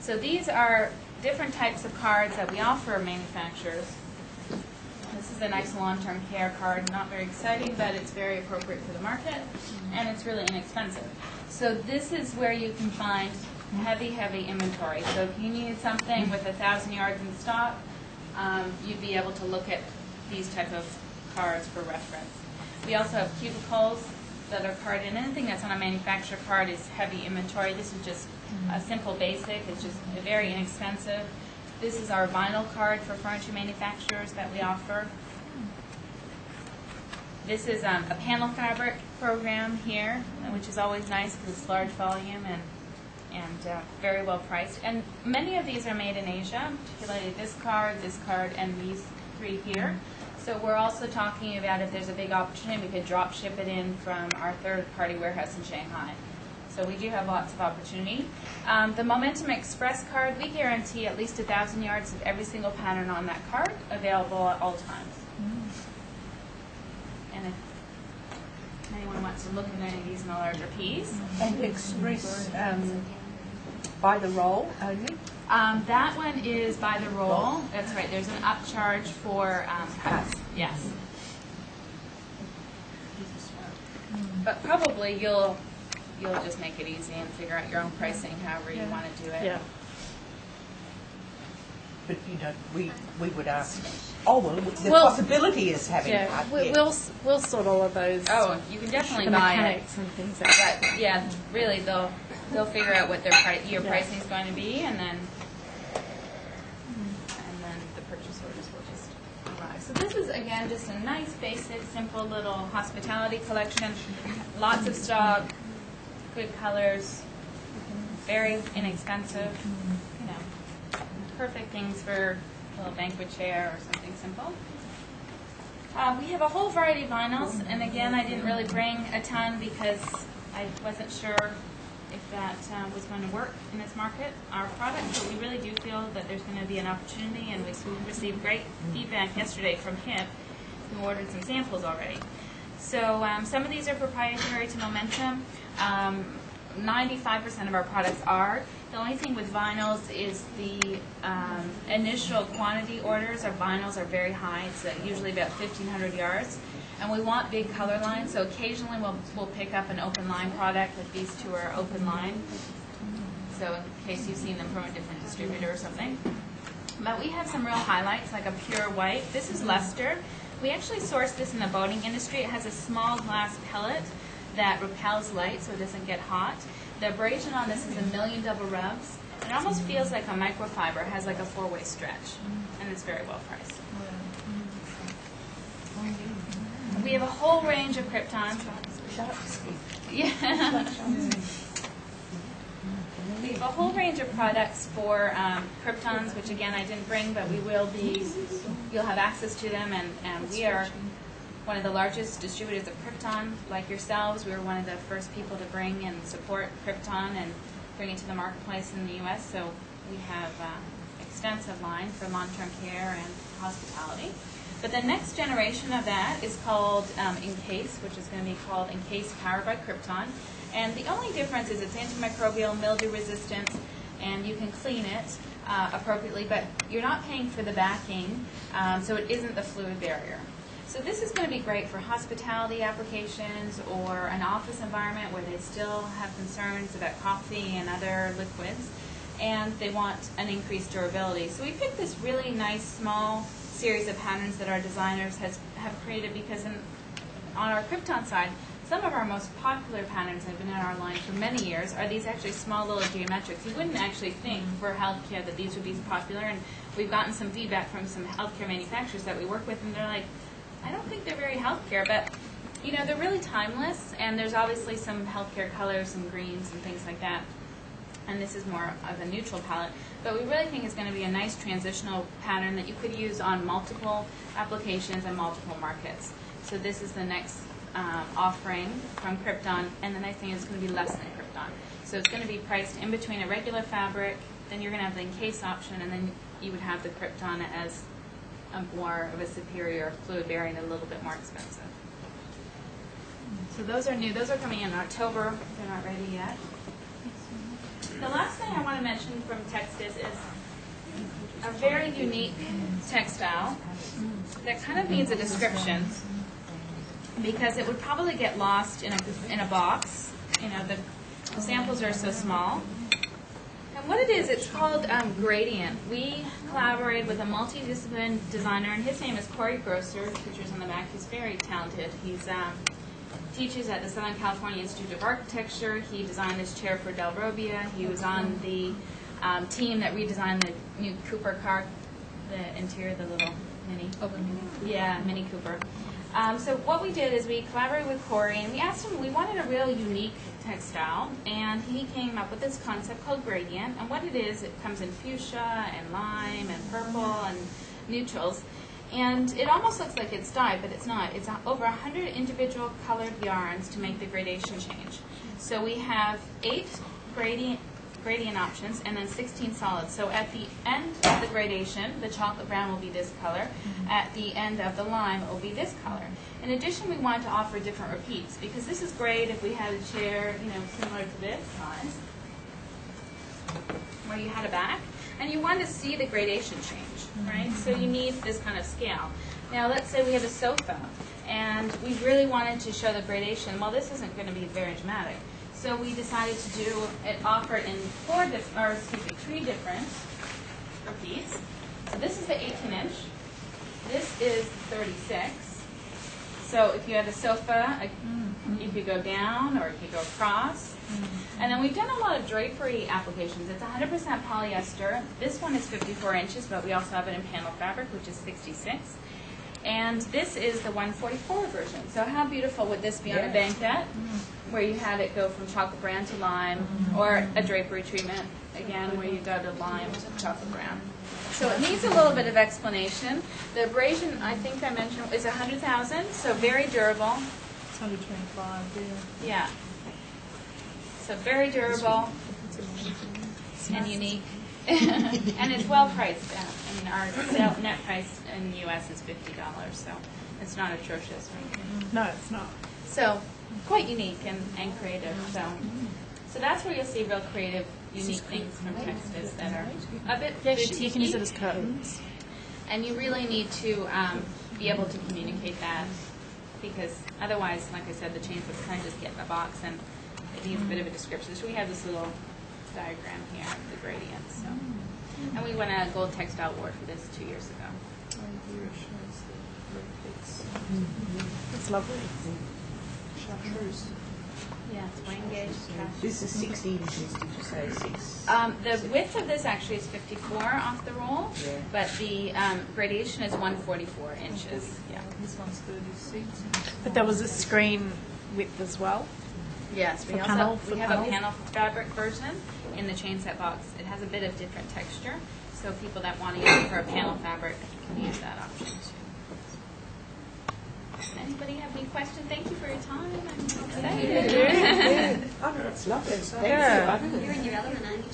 So these are different types of cards that we offer manufacturers. This is a nice long-term care card, not very exciting, but it's very appropriate for the market, and it's really inexpensive. So this is where you can find heavy, heavy inventory. So if you needed something with 1,000 yards in stock, you'd be able to look at these type of cards for reference. We also have cubicles that are carded, and anything that's on a manufacturer card is heavy inventory. This is just a simple basic. It's just very inexpensive. This is our vinyl card for furniture manufacturers that we offer. This is a panel fabric program here, which is always nice because it's large volume and very well priced. And many of these are made in Asia, particularly this card, and these three here. So we're also talking about if there's a big opportunity, we could drop ship it in from our third-party warehouse in Shanghai. So we do have lots of opportunity. The Momentum Express card, we guarantee at least 1,000 yards of every single pattern on that card available at all times. And if anyone wants to look at any of these in a larger piece. And Express by the roll only? That one is by the roll. That's right. There's an upcharge for cuts. Yes. But probably you'll just make it easy and figure out your own pricing however you want to do it. Yeah. But we would ask. Oh well, the possibility is having. Yeah, we'll sort all of those. Oh, you can definitely the buy mechanics it. And things like that. But yeah, really they'll figure out what your pricing is going to be, and then the purchase orders will just arrive. So this is again just a nice, basic, simple little hospitality collection. Lots of stock, good colors, very inexpensive. You know, perfect things for a little banquet chair or something simple. We have a whole variety of vinyls, and again, I didn't really bring a ton because I wasn't sure if that was going to work in this market, our product, but we really do feel that there's going to be an opportunity, and we received great feedback yesterday from HIP, who ordered some samples already. So some of these are proprietary to Momentum. 95% of our products are. The only thing with vinyls is the initial quantity orders. Our vinyls are very high. It's usually about 1,500 yards. And we want big color lines, so occasionally we'll pick up an open line product, like these two are open line. So in case you've seen them from a different distributor or something. But we have some real highlights, like a pure white. This is luster. We actually sourced this in the boating industry. It has a small glass pellet that repels light so it doesn't get hot. The abrasion on this is 1,000,000 double rubs. It almost feels like a microfiber. It has like a 4-way stretch, and it's very well priced. We have a whole range of Krypton. Yeah. We have a whole range of products for Kryptons, which again I didn't bring, but we will be. You'll have access to them, and we are one of the largest distributors of Krypton. Like yourselves, we were one of the first people to bring and support Krypton and bring it to the marketplace in the U.S. So we have extensive line for long-term care and hospitality. But the next generation of that is called Encase, which is going to be called Encase Powered by Krypton. And the only difference is it's antimicrobial, mildew resistant, and you can clean it appropriately, but you're not paying for the backing, so it isn't the fluid barrier. So this is going to be great for hospitality applications or an office environment where they still have concerns about coffee and other liquids, and they want an increased durability. So we picked this really nice, small series of patterns that our designers have created because on our Krypton side, some of our most popular patterns that have been in our line for many years are these actually small little geometrics. You wouldn't actually think for healthcare that these would be popular, and we've gotten some feedback from some healthcare manufacturers that we work with, and they're like, I don't think they're very healthcare, but you know, they're really timeless, and there's obviously some healthcare colors and greens and things like that. And this is more of a neutral palette. But we really think it's going to be a nice transitional pattern that you could use on multiple applications and multiple markets. So this is the next offering from Krypton, and the nice thing is it's going to be less than Krypton. So it's going to be priced in between a regular fabric, then you're going to have the encase option, and then you would have the Krypton as more of a superior fluid bearing and a little bit more expensive. So those are new. Those are coming in October. They're not ready yet. The last thing I want to mention from Texas is a very unique textile that kind of needs a description because it would probably get lost in a box. You know, the samples are so small. And what it is, it's called Gradient. We collaborated with a multidisciplinary designer, and his name is Corey Grosser. Pictures on the back. He's very talented. He's teaches at the Southern California Institute of Architecture. He designed this chair for Del Robia. He was on the team that redesigned the new Cooper car, the interior, the little mini. Oh, the mini. Yeah, Mini Cooper. So what we did is we collaborated with Corey, and we asked him, we wanted a real unique textile, and he came up with this concept called Gradient. And what it is, it comes in fuchsia and lime and purple and neutrals. And it almost looks like it's dyed, but it's not. It's over 100 individual colored yarns to make the gradation change. So we have 8 gradient options and then 16 solids. So at the end of the gradation, the chocolate brown will be this color. At the end of the lime, it will be this color. In addition, we wanted to offer different repeats because this is great if we had a chair, you know, similar to this size, where you had a back, and you want to see the gradation change, right? So you need this kind of scale. Now, let's say we have a sofa, and we really wanted to show the gradation. Well, this isn't going to be very dramatic. So we decided to do it, offer it in 3 different repeats. So this is the 18-inch. This is 36. So if you had a sofa, you could go down or you could go across. And then we've done a lot of drapery applications. It's 100% polyester. This one is 54 inches, but we also have it in panel fabric, which is 66. And this is the 144 version. So how beautiful would this be on a banquet, where you had it go from chocolate brown to lime, or a drapery treatment, again, where you go to lime to chocolate brown. So it needs a little bit of explanation. The abrasion, I think I mentioned, is 100,000, so very durable. It's 125, yeah. Yeah. So very durable and unique. And it's well priced. I mean, our net price in the U.S. is $50, so it's not atrocious. Right? No, it's not. So quite unique and creative. So that's where you'll see real creative, unique things from Texas that are a bit boutique-y. You can use it as curtains. And you really need to be able to communicate that, because otherwise, like I said, the chains would kind of just get in the box, and it needs a bit of a description. So we have this little diagram here of the gradients. So. And we won a gold textile award for this 2 years ago. It's lovely. Chartreuse. Yeah, it's wing gauge. This is 60 inches, did you say? 6? The width of this actually is 54 off the roll, Yeah. but the gradation is 144 inches. Yeah. This one's 36. But there was a screen width as well. Yes, we For also panel- we for have panel? a panel fabric version in the chain set box. It has a bit of different texture, so people that want to use it for a panel fabric can use that option too. Anybody have any questions? Thank you for your time. I'm excited. Oh, that's lovely. Thank Yeah. you. You're in your element, aren't you,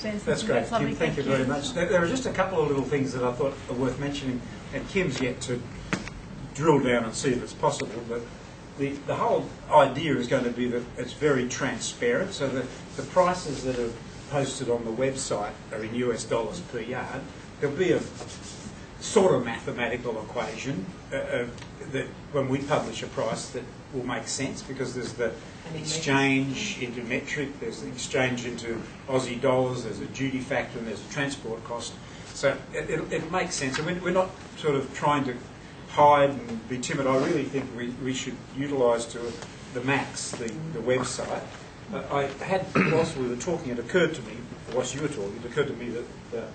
Jane? That's great, lovely, Kim. Thank you very much. There are just a couple of little things that I thought are worth mentioning, and Kim's yet to drill down and see if it's possible, but the whole idea is going to be that it's very transparent, so the prices that are posted on the website are in US dollars per yard. There'll be a sort of mathematical equation that when we publish a price that will make sense, because there's the exchange into metric, there's the exchange into Aussie dollars, there's a duty factor, and there's a transport cost. So it makes sense. And we're not sort of trying to hide and be timid. I really think we should utilise to the max the website. I had, whilst we were talking, it occurred to me, whilst you were talking, it occurred to me that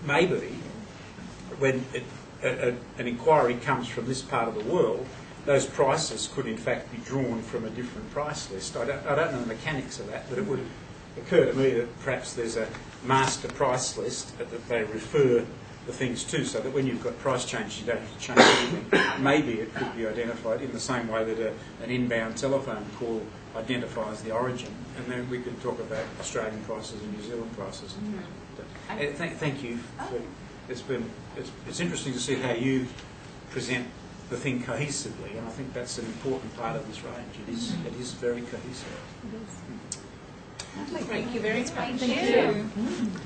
maybe when an inquiry comes from this part of the world, those prices could in fact be drawn from a different price list. I don't know the mechanics of that, but it would occur to me that perhaps there's a master price list that they refer the things to, so that when you've got price changes, you don't have to change anything. Maybe it could be identified in the same way that an inbound telephone call identifies the origin, and then we can talk about Australian prices and New Zealand prices. Thank you. It's interesting to see how you present the thing cohesively, and I think that's an important part of this range. It is very cohesive. Thank you very much. Thank you.